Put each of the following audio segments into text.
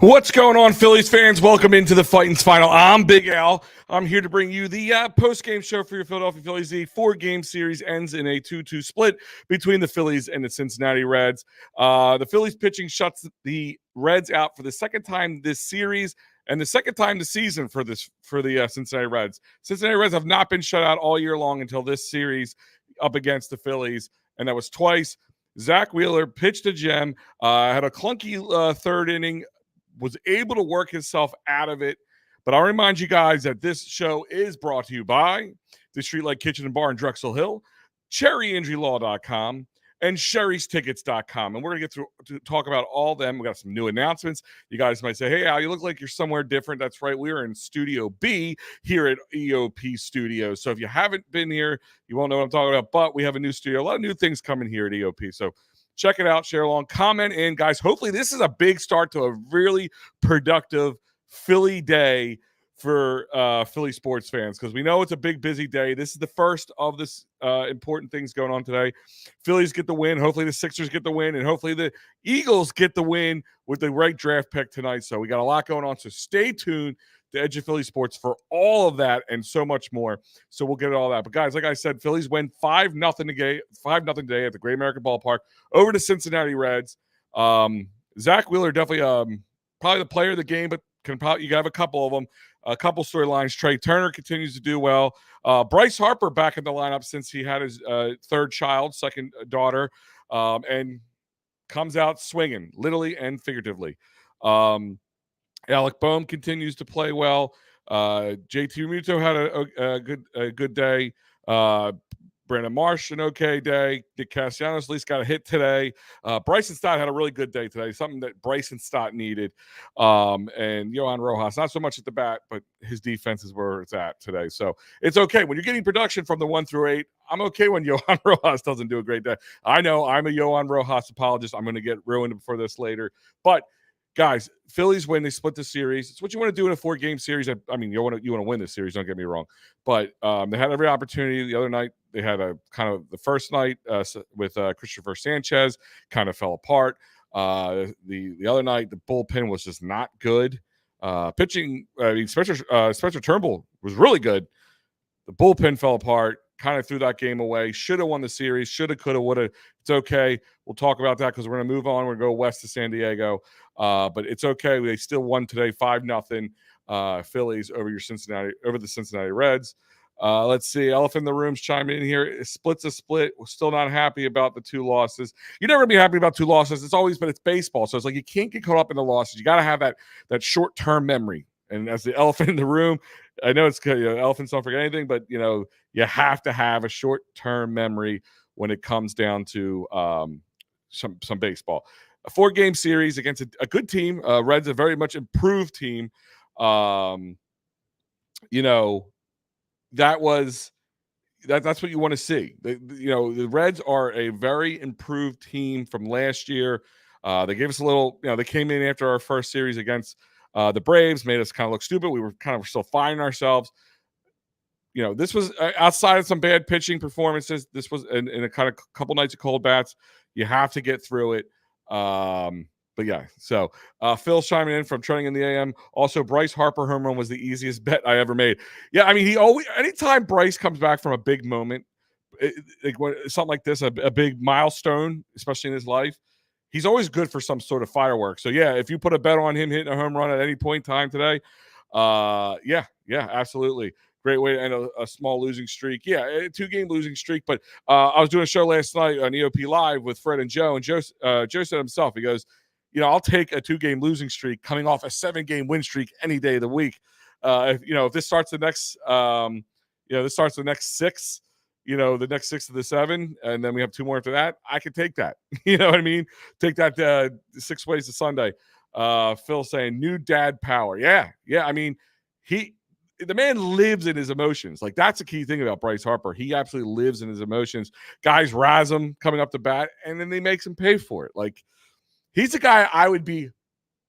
What's going on, Phillies fans? Welcome into the Fighting's Final. I'm Big Al. I'm here to bring you the post-game show for your Philadelphia Phillies. The four-game series ends in a 2-2 split between the Phillies and the Cincinnati Reds. The Phillies pitching shuts the Reds out for the second time this series and the second time this season for the Cincinnati Reds. Cincinnati Reds have not been shut out all year long until this series up against the Phillies, and that was twice. Zack Wheeler pitched a gem, had a clunky third inning, was able to work himself out of it. But I'll remind you guys that this show is brought to you by the Streetlight Kitchen and Bar in Drexel Hill, CherryInjuryLaw.com, and Sherry'sTickets.com. And we're going to get to talk about all of them. We got some new announcements. You guys might say, hey, Al, you look like you're somewhere different. That's right. We are in Studio B here at EOP Studios. So if you haven't been here, you won't know what I'm talking about. But we have a new studio, a lot of new things coming here at EOP. So check it out, share along, comment in, guys. Hopefully this is a big start to a really productive Philly day for Philly sports fans, because we know it's a big, busy day. This is the first of this important things going on today. Phillies get the win. Hopefully the Sixers get the win, and hopefully the Eagles get the win with the right draft pick tonight. So we got a lot going on. So stay tuned to Edge of Philly Sports for all of that and so much more. So we'll get all that. But guys, like I said, Phillies win 5-0 today, 5-0 today at the Great American Ballpark over the Cincinnati Reds. Zack Wheeler definitely probably the player of the game, but you have a couple of them. A couple storylines. Trey Turner continues to do well. Bryce Harper back in the lineup since he had his second daughter, and comes out swinging, literally and figuratively. Alec Boehm continues to play well. JT Realmuto had a good day. Brandon Marsh, an okay day. Nick Castellanos at least got a hit today. Bryson Stott had a really good day today, something that Bryson Stott needed. And Johan Rojas, not so much at the bat, but his defense is where it's at today. So it's okay. When you're getting production from the 1 through 8, I'm okay when Johan Rojas doesn't do a great day. I know I'm a Johan Rojas apologist. I'm going to get ruined for this later. But guys, Phillies win. They split the series. It's what you want to do in a 4-game series. I mean, you want to win this series. Don't get me wrong. But they had every opportunity the other night. They had a kind of the first night with Christopher Sanchez kind of fell apart. The other night, the bullpen was just not good. Pitching, Spencer Turnbull was really good. The bullpen fell apart. Kind of threw that game away. Should have won the series. Shoulda, coulda, woulda. It's okay. We'll talk about that because we're going to move on. We're going to go west to San Diego. But it's okay. They still won today, 5-0 Phillies over the Cincinnati Reds. Let's see. Elephant in the room's chiming in here. It splits a split. We're still not happy about the 2 losses. You're never going to be happy about 2 losses. It's baseball. So it's like you can't get caught up in the losses. You got to have that short-term memory. And as the elephant in the room, I know it's elephants don't forget anything, but you have to have a short-term memory when it comes down to some baseball. A 4-game series against a good team. Reds a very much improved team. That's what you want to see. The Reds are a very improved team from last year. They gave us a little. They came in after our first series against the Braves, made us kind of look stupid. We were kind of still finding ourselves. This was outside of some bad pitching performances. This was in a kind of couple nights of cold bats. You have to get through it. But yeah, so Phil chiming in from Trending in the AM. Also, Bryce Harper home run was the easiest bet I ever made. Yeah, I mean, anytime Bryce comes back from a big moment, something like this, a big milestone, especially in his life, he's always good for some sort of fireworks. So yeah, if you put a bet on him hitting a home run at any point in time today, yeah, absolutely. Great way to end a small losing streak. Yeah, a 2-game losing streak. But I was doing a show last night on EOP Live with Fred and Joe Joe said himself, he goes, I'll take a 2-game losing streak coming off a 7-game win streak any day of the week. If this starts the next, the next 6, the next 6 of the 7, and then we have 2 more after that, I could take that. You know what I mean? Take that 6 ways to Sunday. Phil saying new dad power. Yeah. I mean, the man lives in his emotions. Like, that's a key thing about Bryce Harper. He absolutely lives in his emotions. Guys razz him coming up the bat, and then they makes him pay for it. Like, he's a guy I would be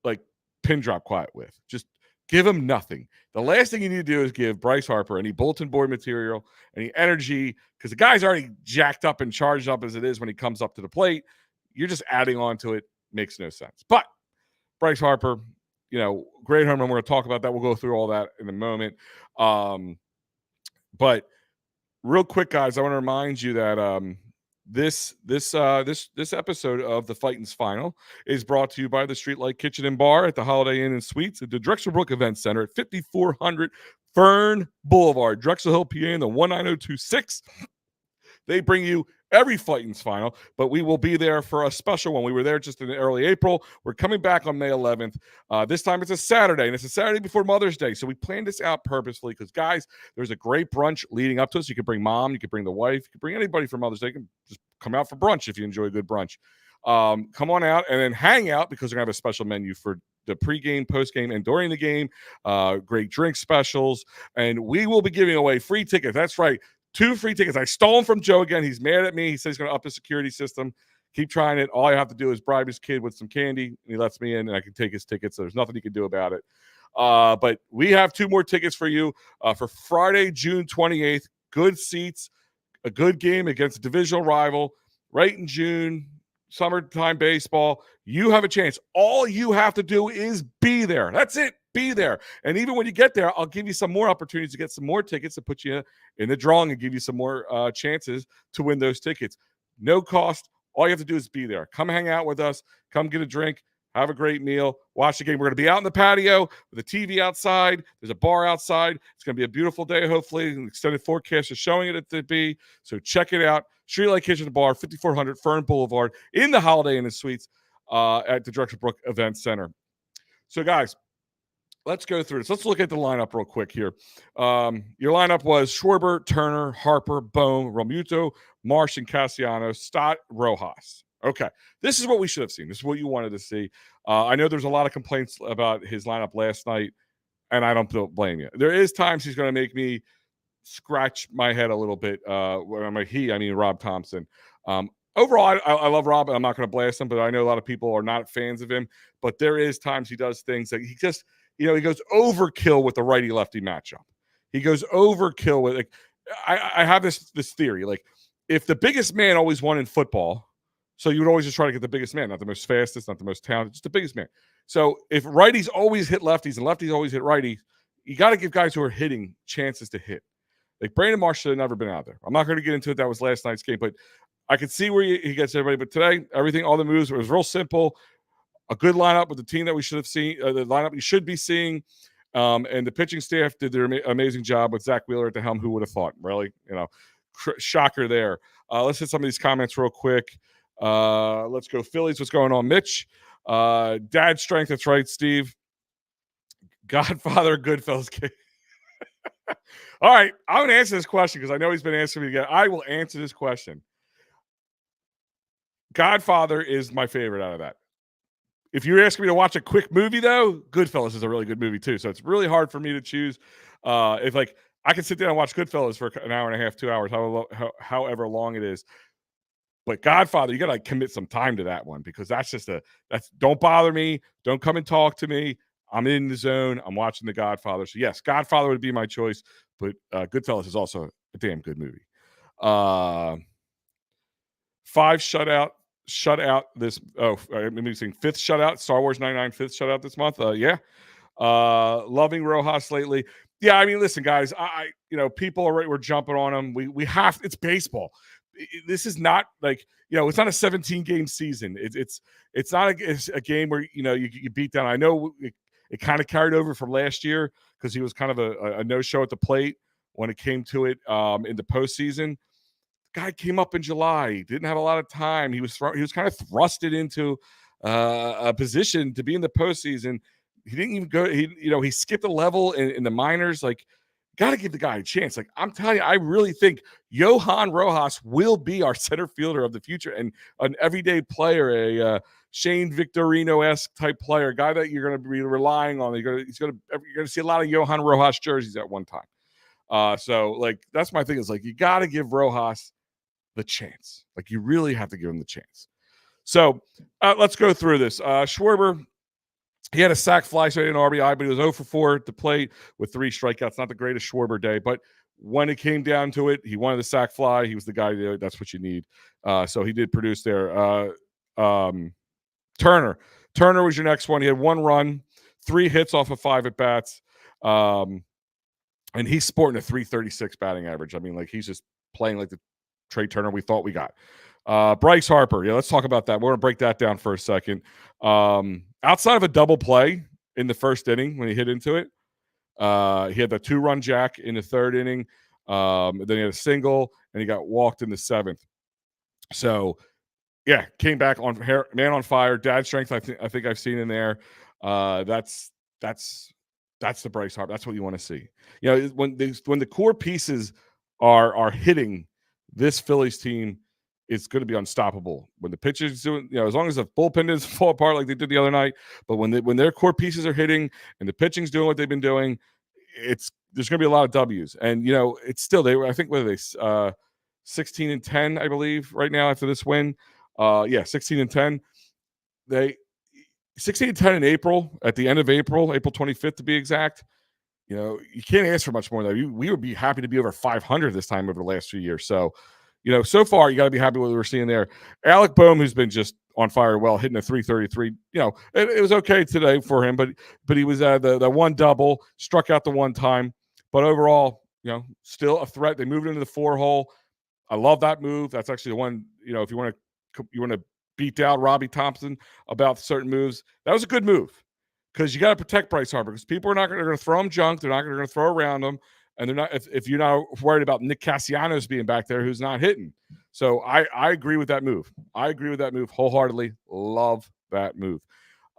like pin drop quiet with. Just give him nothing. The last thing you need to do is give Bryce Harper any bulletin board material, any energy, because the guy's already jacked up and charged up as it is when he comes up to the plate. You're just adding on to it. Makes no sense. But Bryce Harper, great home run. We're going to talk about that. We'll go through all that in a moment. But real quick, guys, I want to remind you that this episode of the Fightin's Final is brought to you by the Streetlight Kitchen and Bar at the Holiday Inn and Suites at the Drexel Brook Event Center at 5400 Fern Boulevard, Drexel Hill, PA, in the 19026. They bring you every Fightin's Final, but we will be there for a special one. We were there just in early April. We're coming back on May 11th. This time it's a Saturday, and it's a Saturday before Mother's Day. So we planned this out purposefully because, guys, there's a great brunch leading up to us. You could bring mom, you could bring the wife, you could bring anybody for Mother's Day. You can just come out for brunch if you enjoy a good brunch. Come on out and then hang out because we're going to have a special menu for the pregame, postgame, and during the game. Great drink specials, and we will be giving away free tickets. That's right. 2 free tickets. I stole them from Joe again. He's mad at me. He says he's going to up the security system. Keep trying it. All I have to do is bribe his kid with some candy, and he lets me in, and I can take his tickets. So there's nothing he can do about it. But we have 2 more tickets for you for Friday, June 28th. Good seats, a good game against a divisional rival right in June, summertime baseball. You have a chance. All you have to do is be there. That's it. Be there. And even when you get there, I'll give you some more opportunities to get some more tickets to put you in the drawing and give you some more chances to win those tickets. No cost. All you have to do is be there. Come hang out with us. Come get a drink. Have a great meal. Watch the game. We're going to be out in the patio with a TV outside. There's a bar outside. It's going to be a beautiful day, hopefully. An extended forecast is showing it to be. So check it out. Streetlight Kitchen and Bar, 5400 Fern Boulevard in the Holiday Inn and Suites at the Drexel Brook Event Center. So, guys, let's go through this. Let's look at the lineup real quick here. Your lineup was Schwarber, Turner, Harper, Bohm, Realmuto, Marsh, and Castellanos, Stott, Rojas. Okay, this is what we should have seen. This is what you wanted to see. I know there's a lot of complaints about his lineup last night, and I don't blame you. There is times he's going to make me scratch my head a little bit. When I'm I mean Rob Thompson. Overall, I love Rob, and I'm not going to blast him, but I know a lot of people are not fans of him. But there is times he does things that he just – he goes overkill with the righty-lefty matchup. He goes overkill with I have this theory. Like, if the biggest man always won in football, so you would always just try to get the biggest man, not the most fastest, not the most talented, just the biggest man. So if righties always hit lefties and lefties always hit righties, you got to give guys who are hitting chances to hit. Like, Brandon Marsh should have never been out there. I'm not going to get into it. That was last night's game, but I could see where he gets everybody. But today, all the moves, it was real simple. A good lineup with the team that we should have seen, the lineup you should be seeing. And the pitching staff did their amazing job with Zack Wheeler at the helm. Who would have thought? Really, shocker there. Let's hit some of these comments real quick. Let's go Phillies. What's going on, Mitch? Dad strength. That's right, Steve. Godfather Goodfellas game. All right, I'm going to answer this question because I know he's been answering me again. I will answer this question. Godfather is my favorite out of that. If you're asking me to watch a quick movie, though, Goodfellas is a really good movie, too. So it's really hard for me to choose. If I can sit down and watch Goodfellas for an hour and a half, 2 hours, however long it is. But Godfather, you got to commit some time to that one because that's don't bother me. Don't come and talk to me. I'm in the zone. I'm watching The Godfather. So, yes, Godfather would be my choice. But Goodfellas is also a damn good movie. 5 shutout this fifth shutout, Star Wars 99 fifth shutout this month. Loving Rojas lately. Yeah, I mean, listen, guys, people were jumping on him. We have, it's baseball. This is not like, it's not a 17 game season. It's not a game where, you beat down. I know it kind of carried over from last year because he was kind of a no-show at the plate when it came to it in the postseason. Guy came up in July, didn't have a lot of time. He was kind of thrusted into a position to be in the postseason. He didn't even go. He skipped a level in the minors. Like, got to give the guy a chance. Like, I'm telling you, I really think Johan Rojas will be our center fielder of the future and an everyday player, a Shane Victorino-esque type player, guy that you're going to be relying on. You're going to see a lot of Johan Rojas jerseys at one time. So, that's my thing is, you got to give Rojas the chance. You really have to give him the chance. So let's go through this. Schwarber, he had a sac fly, so he had an RBI, but he was 0 for 4 at the plate with 3 strikeouts. Not the greatest Schwarber day, but when it came down to it, he wanted the sac fly. He was the guy there. That's what you need. So he did produce there. Turner was your next one. He had 1 run, 3 hits off of 5 at bats. And he's sporting a 336 batting average. I mean, like, he's just playing like the Trey Turner we thought we got. Bryce Harper. Yeah, let's talk about that. We're going to break that down for a second. Outside of a double play in the first inning when he hit into it, he had the 2-run jack in the 3rd inning. Then he had a single, and he got walked in the 7th. So, yeah, came back on man on fire. Dad strength, I think I've seen in there. That's the Bryce Harper. That's what you want to see. You know, when the core pieces are hitting, this Phillies team is going to be unstoppable. When the pitchers doing, you know, as long as the bullpen doesn't fall apart like they did the other night, but when their core pieces are hitting and the pitching's doing what they've been doing, there's going to be a lot of W's. And you know, it's still I think what are they 16-10, I believe, right now after this win. 16-10. They 16-10 in April, at the end of April 25th to be exact. You know, you can't ask for much more than that. We would be happy to be over 500 this time over the last few years. So, you know, so far you got to be happy with what we're seeing there. Alec Boehm, who's been just on fire, hitting a 333. You know, it was okay today for him, but he was the one double, struck out the one time. But overall, you know, still a threat. They moved into the 4-hole. I love that move. That's actually the one. You know, if you want to beat down Robbie Thompson about certain moves, that was a good move, because you got to protect Bryce Harper, because people are not going to throw him junk. They're not going to throw around him. And they're not, if you're not worried about Nick Castellanos being back there, who's not hitting. So I agree with that move. I agree with that move wholeheartedly. Love that move.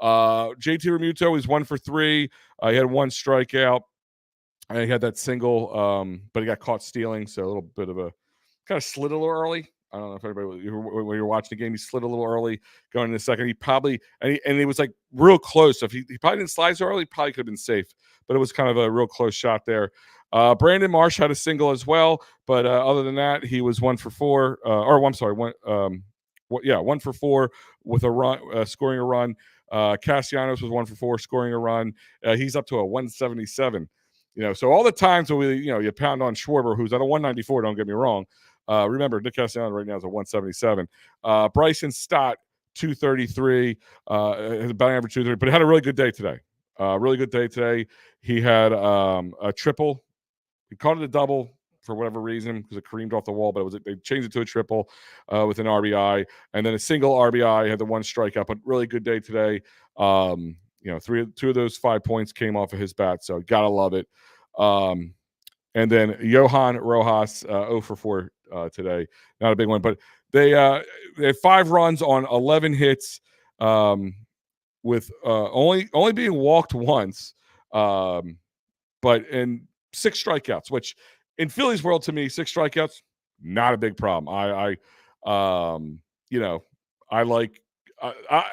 JT Realmuto is 1 for 3. He had 1 strikeout. And he had that single, but he got caught stealing. So a little bit of a kind of slid a little early. I don't know if everybody, when you're watching the game, he slid a little early going in the second. He probably, and it was like real close. So if he probably didn't slide so early, probably could have been safe, but it was kind of a real close shot there. Brandon Marsh had a single as well, but other than that, he was 1 for 4. I'm sorry, 1 for 4 with a run, scoring a run. Castellanos was 1 for 4, scoring a run. He's up to a 177. You know, so all the times when you pound on Schwarber, who's at a 194, don't get me wrong. Remember, Nick Castellanos right now is a 177. Bryson Stott, 233, batting average 230, but he had a really good day today. Really good day today. He had a triple. He caught it a double for whatever reason, because it careened off the wall, but they changed it to a triple with an RBI, and then a single RBI. Had the 1 strikeout, but really good day today. You know, 2 of those 5 points came off of his bat, so gotta love it. And then Johan Rojas, 0 for 4 today. Not a big one, but they had 5 runs on 11 hits, with only being walked once, but in 6 strikeouts, which in Phillies world, to me, 6 strikeouts, not a big problem. I like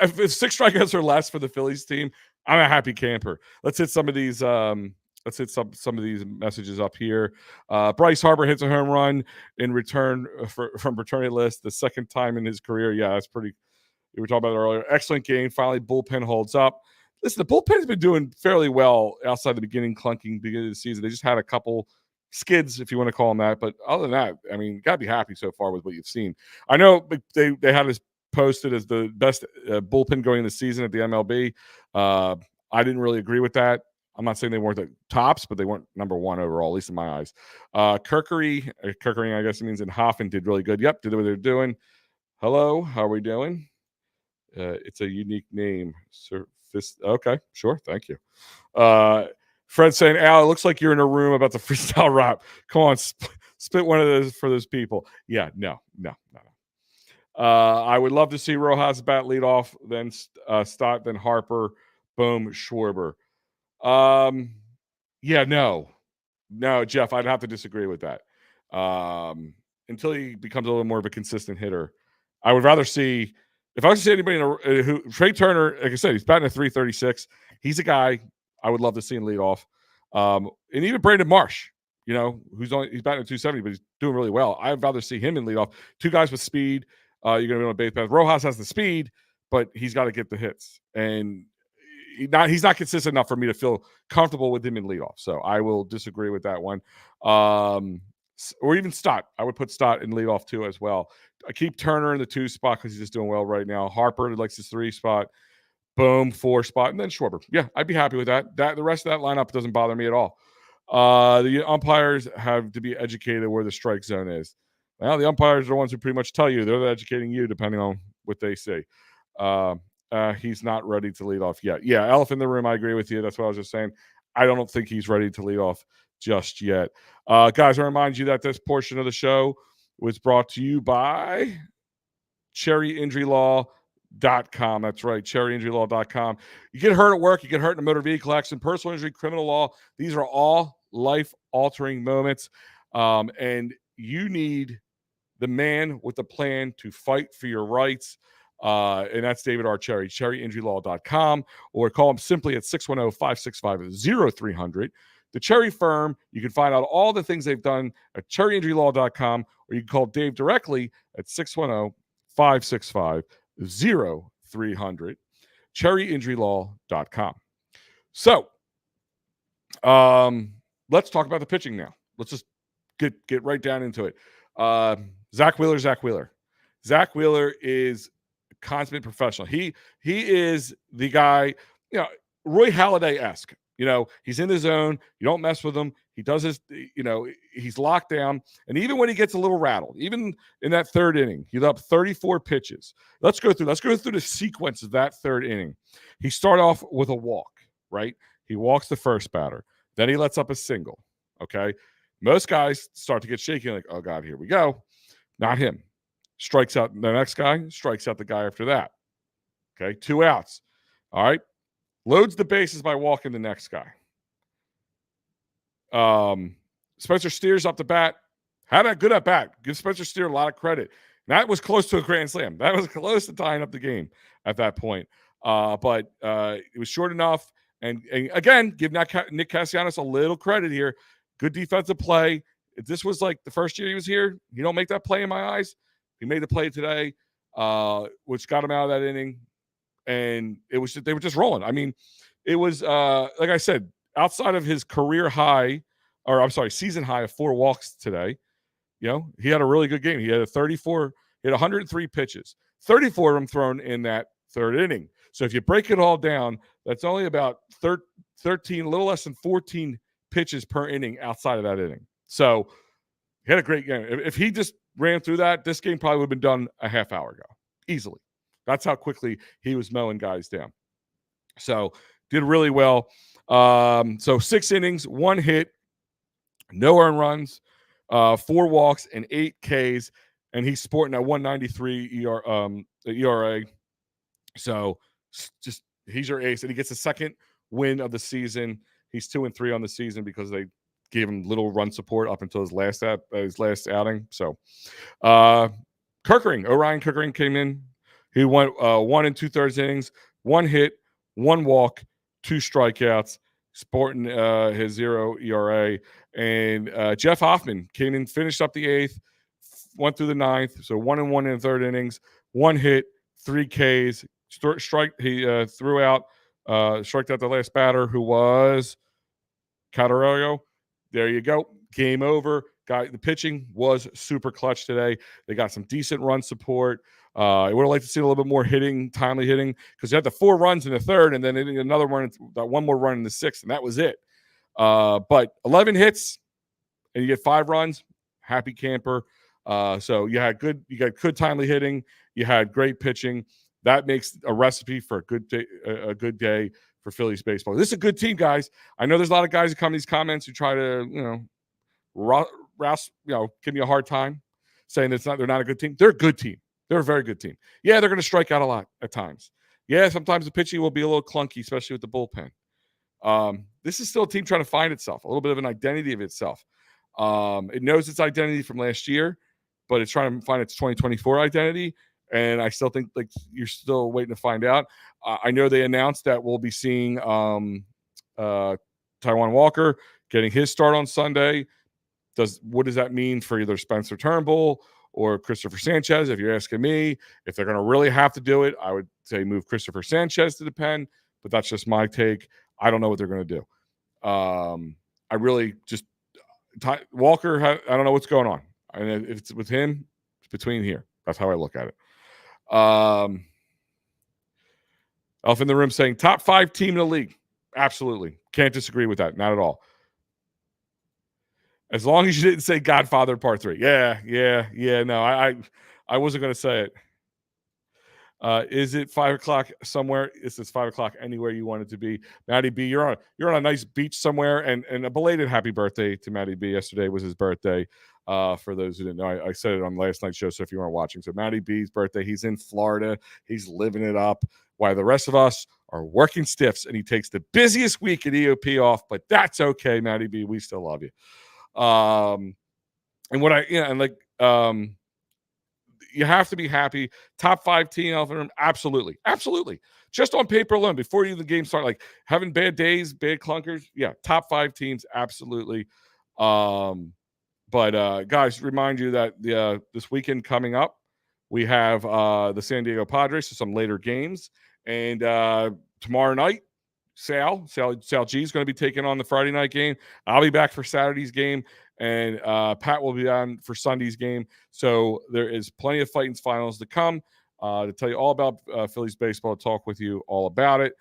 if 6 strikeouts or less for the Phillies team, I'm a happy camper. Let's hit some of these. Let's hit some of these messages up here. Bryce Harper hits a home run in return from paternity list, the 2nd time in his career. Yeah, that's pretty. We were talking about it earlier. Excellent game. Finally, bullpen holds up. Listen, the bullpen's been doing fairly well outside the beginning of the season. They just had a couple skids, if you want to call them that. But other than that, I mean, got to be happy so far with what you've seen. I know they had us posted as the best bullpen going in the season at the MLB. I didn't really agree with that. I'm not saying they weren't the tops, but they weren't number 1 overall, at least in my eyes. Kirkering, I guess it means, and Hoffman did really good. Yep, did what they're doing. Hello, how are we doing? It's a unique name. Okay, sure. Thank you. Fred saying, Al, it looks like you're in a room about the freestyle rap. Come on, spit one of those for those people. Yeah, no. I would love to see Rojas bat lead off, then Stott, then Harper, boom, Schwarber. Yeah, no, Jeff, I'd have to disagree with that. Until he becomes a little more of a consistent hitter, I would rather see. If I was to see anybody who Trey Turner, like I said, he's batting a 336. He's a guy I would love to see in lead off. And even Brandon Marsh, he's batting a 270, but he's doing really well. I'd rather see him in lead off. 2 guys with speed. You're going to be on a base path. Rojas has the speed, but he's got to get the hits. And he's not consistent enough for me to feel comfortable with him in leadoff. So I will disagree with that one. Or even Stott. I would put Stott in leadoff too as well. I keep Turner in the 2 spot because he's just doing well right now. Harper likes his 3 spot. Boom, 4 spot, and then Schwarber. Yeah, I'd be happy with that. The rest of that lineup doesn't bother me at all. The umpires have to be educated where the strike zone is. Well, the umpires are the ones who pretty much tell you. They're educating you depending on what they say. He's not ready to lead off yet. Yeah, elephant in the room. I agree with you. That's what I was just saying. I don't think he's ready to lead off just yet. Guys, I remind you that this portion of the show was brought to you by cherryinjurylaw.com. That's right, cherryinjurylaw.com. You get hurt at work, you get hurt in a motor vehicle accident, personal injury, criminal law. These are all life-altering moments, and you need the man with the plan to fight for your rights. And that's David R. Cherry, cherryinjurylaw.com, or call him simply at 610-565-0300. The Cherry Firm, you can find out all the things they've done at cherryinjurylaw.com, or you can call Dave directly at 610-565-0300, cherryinjurylaw.com. So, let's talk about the pitching now. Let's just get right down into it. Zack Wheeler. Zack Wheeler is a consummate professional. He is the guy, Roy Halladay-esque. He's in the zone. You don't mess with him. He does his, he's locked down. And even when he gets a little rattled, even in that third inning, he's up 34 pitches. Let's go through the sequence of that third inning. He started off with a walk, right? He walks the first batter. Then he lets up a single, okay? Most guys start to get shaky, like, oh, God, here we go. Not him. Strikes out the next guy, strikes out the guy after that. Okay, 2 outs. All right. Loads the bases by walking the next guy. Spencer Steer's up the bat. Had a good at bat. Give Spencer Steer a lot of credit. That was close to a grand slam. That was close to tying up the game at that point. But it was short enough. And again, give Nick Castellanos a little credit here. Good defensive play. If this was like the first year he was here, you don't make that play in my eyes. He made the play today, which got him out of that inning. And they were just rolling. I mean, it was, like I said, outside of his season high of 4 walks today, he had a really good game. He had 103 pitches, 34 of them thrown in that third inning. So if you break it all down, that's only about 13, a little less than 14 pitches per inning outside of that inning. So he had a great game. If he just ran through that, this game probably would have been done a half hour ago, easily. That's how quickly he was mowing guys down. So did really well. So 6 innings, 1 hit, no earned runs, 4 walks, and 8 Ks. And he's sporting a 193 ERA. So just he's your ace. And he gets the second win of the season. He's 2-3 on the season because they gave him little run support up until his last outing. So Orion Kirkering came in. He went 1 2/3 innings, 1 hit, 1 walk, 2 strikeouts, sporting his 0 ERA. And Jeff Hoffman came in, finished up the 8th, went through the 9th. So 1-1 in the 3rd innings, 1 hit, 3 Ks. He threw out, striked out the last batter, who was Catarello. There you go. Game over. The pitching was super clutch today. They got some decent run support. I would have liked to see a little bit more timely hitting, because you had the 4 runs in the 3rd, and then one more run in the 6th, and that was it. But 11 hits, and you get 5 runs. Happy camper. So you got good timely hitting. You had great pitching. That makes a recipe for a good day for Phillies baseball. This is a good team, guys. I know there's a lot of guys who come in these comments who try to, give me a hard time saying they're not a good team. They're a good team. They're a very good team. Yeah, they're going to strike out a lot at times. Yeah, sometimes the pitching will be a little clunky, especially with the bullpen. This is still a team trying to find itself, a little bit of an identity of itself. It knows its identity from last year, but it's trying to find its 2024 identity. And I still think you're still waiting to find out. I know they announced that we'll be seeing Taijuan Walker getting his start on Sunday. What does that mean for either Spencer Turnbull or Christopher Sanchez? If you're asking me, if they're going to really have to do it, I would say move Christopher Sanchez to the pen, but that's just my take. I don't know what they're going to do. I really just Walker. I don't know what's going on. And if it's with him, it's between here. That's how I look at it. Elf in the room saying top 5 team in the league. Absolutely. Can't disagree with that. Not at all. As long as you didn't say Godfather Part 3. Yeah. No, I wasn't going to say it. Is it 5 o'clock somewhere? Is it 5 o'clock anywhere you want it to be? Matty B, you're on a nice beach somewhere, and a belated happy birthday to Matty B. Yesterday was his birthday. For those who didn't know, I said it on last night's show. So if you weren't watching, so Matty B's birthday, he's in Florida, he's living it up. While the rest of us are working stiffs, and he takes the busiest week at EOP off, but that's okay, Matty B. We still love you. And what you have to be happy. Top 5 team, Elephant Room, absolutely. Just on paper alone, before the game start, like having bad days, bad clunkers, yeah, top 5 teams, absolutely. But guys, remind you that this weekend coming up, we have the San Diego Padres, so some later games, and tomorrow night, Sal G is going to be taking on the Friday night game. I'll be back for Saturday's game, and Pat will be on for Sunday's game. So there is plenty of Fighting's finals to come to tell you all about Phillies baseball, talk with you all about it.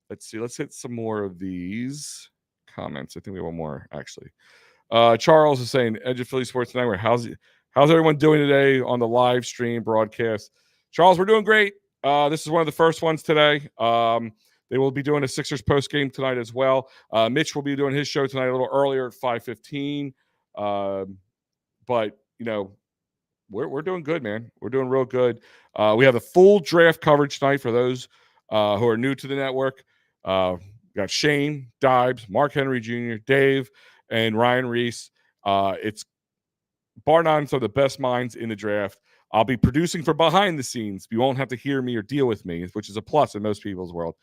Let's see. Let's hit some more of these comments. I think we have one more, actually. Charles is saying, Edge of Philly Sports Network, how's everyone doing today on the live stream broadcast? Charles, we're doing great. This is one of the first ones today. They will be doing a Sixers post game tonight as well. Mitch will be doing his show tonight a little earlier at 5:15. But we're doing good, man. We're doing real good. We have a full draft coverage tonight for those who are new to the network. Got Shane Dibes, Mark Henry Jr., Dave, and Ryan Reese. It's bar none, so the best minds in the draft. I'll be producing for behind the scenes. You won't have to hear me or deal with me, which is a plus in most people's world.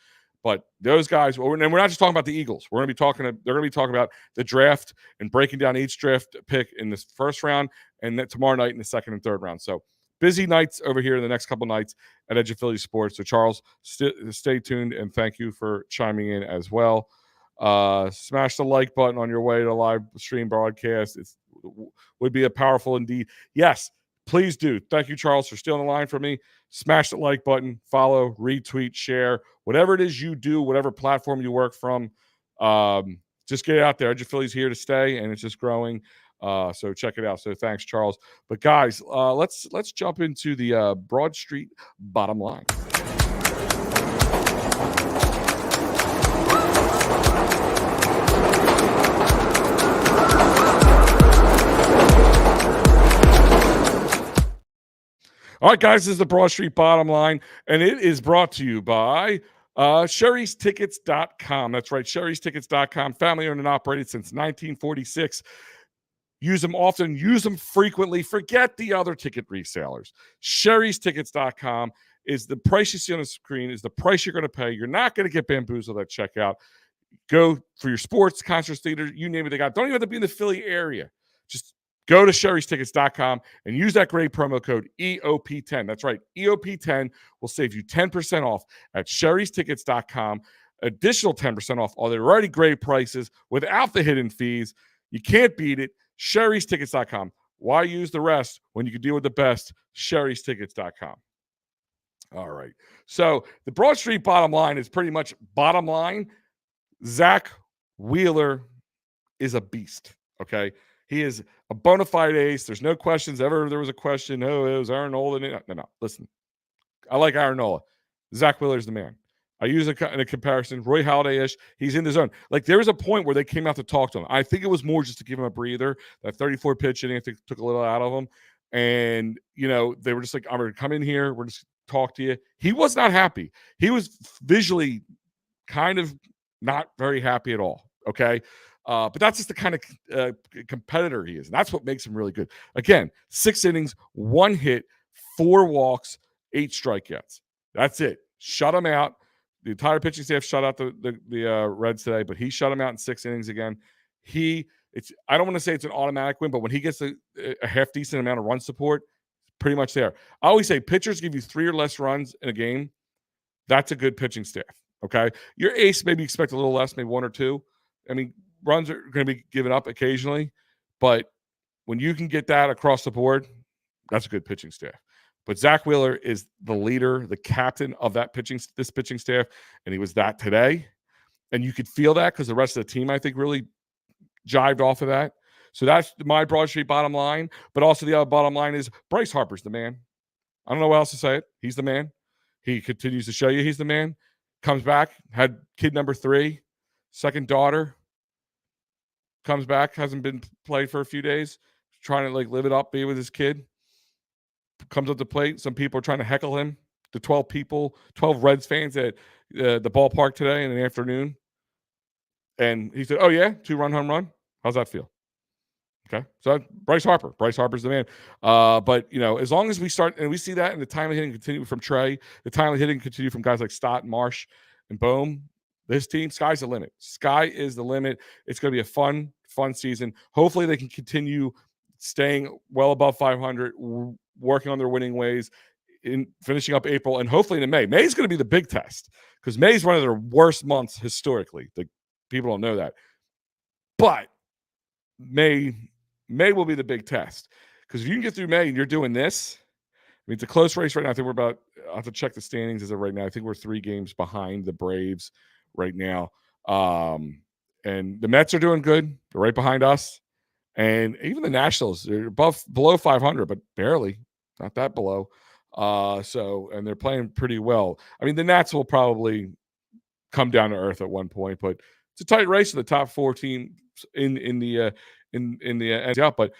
But those guys, and we're not just talking about the Eagles. They're going to be talking about the draft and breaking down each draft pick in this first round, and then tomorrow night in the second and third round. So busy nights over here in the next couple nights at Edge of Philly Sports. So Charles, stay tuned, and thank you for chiming in as well. Smash the like button on your way to live stream broadcast. It would be a powerful indeed. Yes, please do. Thank you, Charles, for stealing the line from me. Smash the like button, follow, retweet, share, whatever it is you do, whatever platform you work from. Just get it out there. Edge of Philly's here to stay, and it's just growing. So check it out. So thanks, Charles. But guys, let's jump into the Broad Street bottom line. All right, guys, this is the Broad Street Bottom Line, and it is brought to you by Sherry'sTickets.com. That's right, Sherry'sTickets.com, family-owned and operated since 1946. Use them often, use them frequently. Forget the other ticket resellers. Sherry'sTickets.com is the price you see on the screen, is the price you're going to pay. You're not going to get bamboozled at checkout. Go for your sports, concerts, theater, you name it, they got. Don't even have to be in the Philly area. Just go to Sherry'sTickets.com and use that great promo code EOP10. That's right. EOP10 will save you 10% off at Sherry'sTickets.com. Additional 10% off all their already great prices without the hidden fees. You can't beat it. Sherry'sTickets.com. Why use the rest when you can deal with the best? Sherry'sTickets.com. All right. So the Broad Street bottom line is pretty much bottom line. Zack Wheeler is a beast. Okay. He is a bona fide ace. There's no questions. Ever there was a question, it was Aaron Nola. No. Listen, I like Aaron Nola. Zack Wheeler's the man. I use in a comparison, Roy Halladay-ish. He's in the zone. Like, there was a point where they came out to talk to him. I think it was more just to give him a breather. That 34 pitch inning, I think, took a little out of him. And, they were just like, I'm going to come in here. We're just talk to you. He was not happy. He was visually kind of not very happy at all. Okay. But that's just the kind of competitor he is. And that's what makes him really good. Again, 6 innings, 1 hit, 4 walks, 8 strikeouts. That's it. Shut him out. The entire pitching staff shut out the Reds today, but he shut him out in 6 innings again. I don't want to say it's an automatic win, but when he gets a half decent amount of run support, pretty much there. I always say pitchers give you 3 or less runs in a game. That's a good pitching staff. Okay. Your ace maybe expect a little less, maybe 1 or 2. I mean, runs are going to be given up occasionally, but when you can get that across the board, that's a good pitching staff. But Zack Wheeler is the leader, the captain of this pitching staff, and he was that today. And you could feel that because the rest of the team, I think, really jived off of that. So that's my Broad Street bottom line. But also the other bottom line is Bryce Harper's the man. I don't know what else to say it. He's the man. He continues to show you he's the man. Comes back, had kid number 3, second daughter. Comes back, hasn't been played for a few days, trying to live it up, be with his kid. Comes up to plate. Some people are trying to heckle him. The 12 Reds fans at the ballpark today in the afternoon. And he said, "Oh yeah, 2-run home run. How's that feel?" Okay, so Bryce Harper's the man. But as long as we start and we see that, and the timely hitting continue from Trey, the timely hitting continue from guys like Stott, Marsh, and Bohm. This team, sky's the limit. Sky is the limit. It's going to be a fun season. Hopefully, they can continue staying well above 500, working on their winning ways, in finishing up April, and hopefully into May. May is going to be the big test because May is one of their worst months historically. People don't know that, but May will be the big test because if you can get through May and you're doing this, I mean, it's a close race right now. I think I'll have to check the standings as of right now. I think we're 3 games behind the Braves right now. And the Mets are doing good. They're right behind us. And even the Nationals, they're below 500, but barely, not that below. And they're playing pretty well. I mean, the Nats will probably come down to earth at one point, but it's a tight race in the top 4 teams in the out. But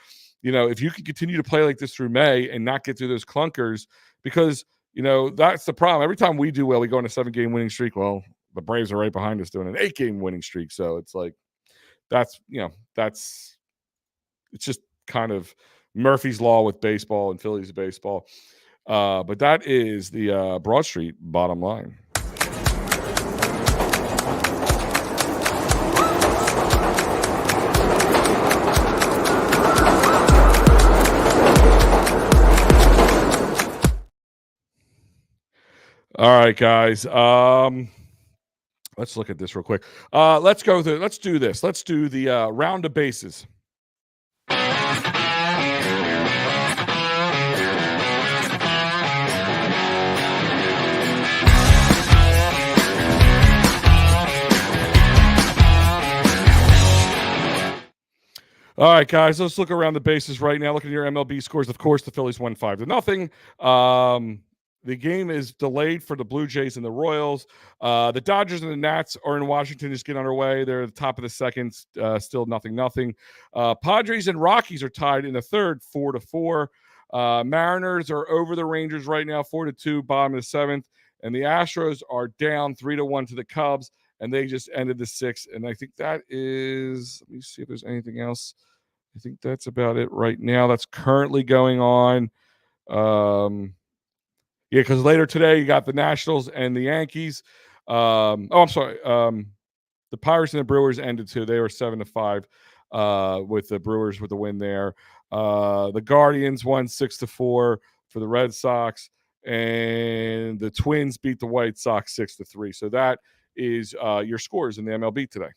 if you can continue to play like this through May and not get through those clunkers, because that's the problem. Every time we do well, we go on a 7-game winning streak. Well, the Braves are right behind us doing an 8-game winning streak. So it's like it's just kind of Murphy's Law with baseball and Phillies baseball. But that is the Broad Street bottom line. All right, guys. Let's look at this real quick. Let's do this. Let's do the round of bases. All right, guys, let's look around the bases right now. Look at your MLB scores. Of course, the Phillies won 5-0. The game is delayed for the Blue Jays and the Royals. The Dodgers and the Nats are in Washington, just getting underway. They're at the top of the second, still 0-0. Padres and Rockies are tied in the third, 4-4. Mariners are over the Rangers right now, 4-2, bottom of the seventh. And the Astros are down 3-1 to the Cubs, and they just ended the sixth. And I think that is, let me see if there's anything else. I think that's about it right now. That's currently going on. Yeah, because later today you got the Nationals and the Yankees. I'm sorry. The Pirates and the Brewers ended too. They were 7-5 with the Brewers with the win there. The Guardians won 6-4 for the Red Sox, and the Twins beat the White Sox 6-3. So that is your scores in the MLB today.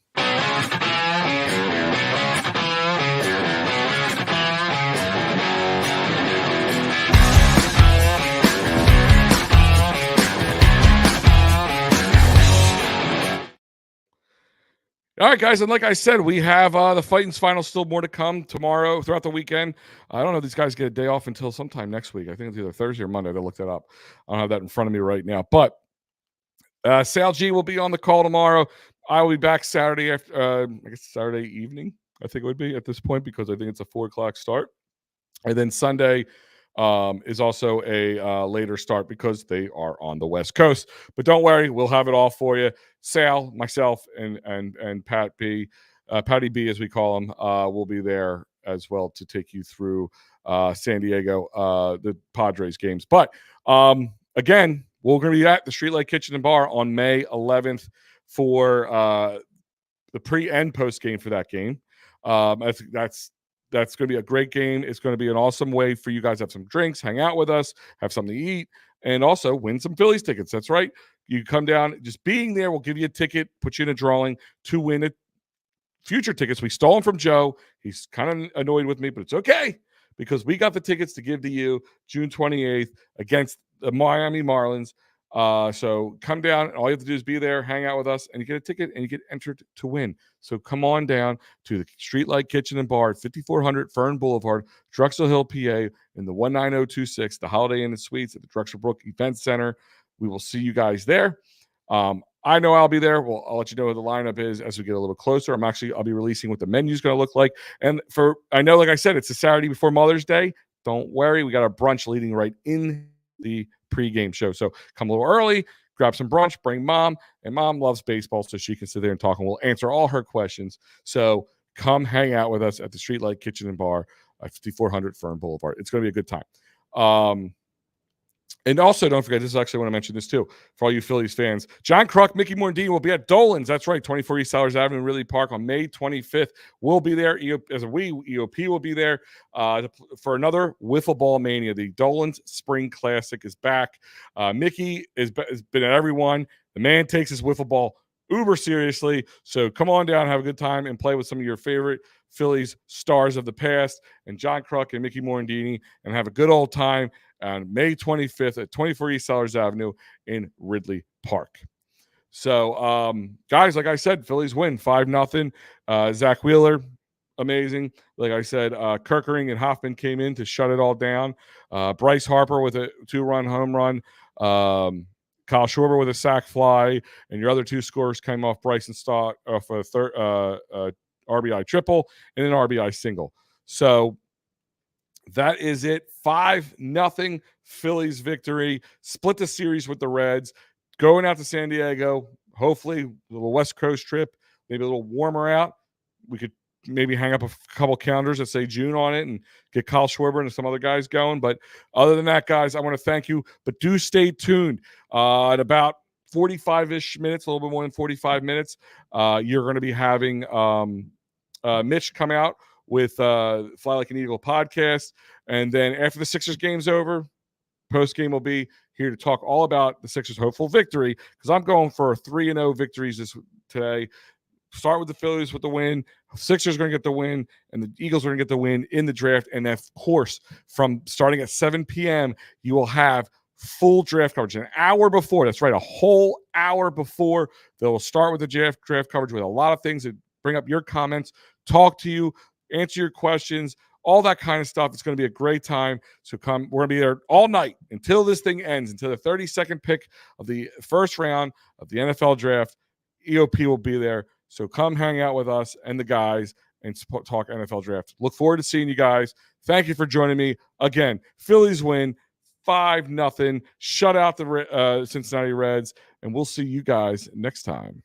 All right, guys, and like I said, we have the Fighting's final, still more to come tomorrow, throughout the weekend. I don't know if these guys get a day off until sometime next week. I think it's either Thursday or Monday. I looked that up. I don't have that in front of me right now. But Sal G will be on the call tomorrow. I will be back Saturday after, I guess Saturday evening, I think it would be at this point, because I think it's a 4 o'clock start. And then Sunday is also a later start because they are on the West Coast. But don't worry, we'll have it all for you. Sal, myself, and Patty B, as we call him, will be there as well to take you through San Diego, the Padres games. But again, we're going to be at the Streetlight Kitchen and Bar on May 11th for the pre and post game for that game. That's going to be a great game. It's going to be an awesome way for you guys to have some drinks, hang out with us, have something to eat, and also win some Phillies tickets. That's right. You come down. Just being there will give you a ticket, put you in a drawing to win it. Future tickets. We stole them from Joe. He's kind of annoyed with me, but it's okay because we got the tickets to give to you June 28th against the Miami Marlins. So come down. All you have to do is be there, hang out with us, and you get a ticket and you get entered to win. So come on down to the Streetlight Kitchen and Bar at 5400 Fern Boulevard, Drexel Hill, PA, in the 19026, the Holiday Inn and Suites at the Drexel Brook Event Center. We will see you guys there. I know I'll be there. Well, I'll let you know what the lineup is as we get a little closer. I'll be releasing what the menu is going to look like. And I know, like I said, it's a Saturday before Mother's Day. Don't worry. We got a brunch leading right in the pregame show. So come a little early, grab some brunch, bring mom, and mom loves baseball, so she can sit there and talk, and we'll answer all her questions. So come hang out with us at the Streetlight Kitchen and Bar at 5400 Fern Boulevard. It's going to be a good time. And also, don't forget, this is actually when I mentioned this too, for all you Phillies fans. John Kruk, Mickey Morandini will be at Dolan's. That's right, 24 East Sellers Avenue, Ridley Park on May 25th. We'll be there. EOP will be there for another Wiffle Ball Mania. The Dolan's Spring Classic is back. Mickey has been at every one. The man takes his wiffle ball uber seriously. So come on down, have a good time, and play with some of your favorite Phillies stars of the past, and John Kruk and Mickey Morandini, and have a good old time on May 25th at 24 East Sellers Avenue in Ridley Park. So, guys, like I said, Phillies win 5-0. Zack Wheeler, amazing. Like I said, Kerkering and Hoffman came in to shut it all down. Bryce Harper with a 2-run home run. Kyle Schwarber with a sac fly, and your other two scores came off Bryson Stott off a third RBI triple and an RBI single. So that is it. 5-0 Phillies victory. Split the series with the Reds. Going out to San Diego. Hopefully, a little West Coast trip. Maybe a little warmer out. We could maybe hang up a couple calendars that say June on it and get Kyle Schwarber and some other guys going. But other than that, guys, I want to thank you. But do stay tuned. At about 45-ish minutes, a little bit more than 45 minutes, you're going to be having Mitch come out with Fly Like an Eagle podcast. And then after the Sixers game's over, post-game will be here to talk all about the Sixers' hopeful victory, because I'm going for 3-0 victories today. Start with the Phillies with the win. Sixers are going to get the win, and the Eagles are going to get the win in the draft. And of course, from starting at 7 p.m., you will have full draft coverage an hour before. That's right, a whole hour before. They'll start with the draft coverage with a lot of things that bring up your comments, talk to you, answer your questions, all that kind of stuff. It's going to be a great time. So come, we're going to be there all night until this thing ends, until the 32nd pick of the first round of the NFL draft. EOP will be there. So come hang out with us and the guys and talk NFL draft. Look forward to seeing you guys. Thank you for joining me. Again, Phillies win 5-0. Shut out the Cincinnati Reds, and we'll see you guys next time.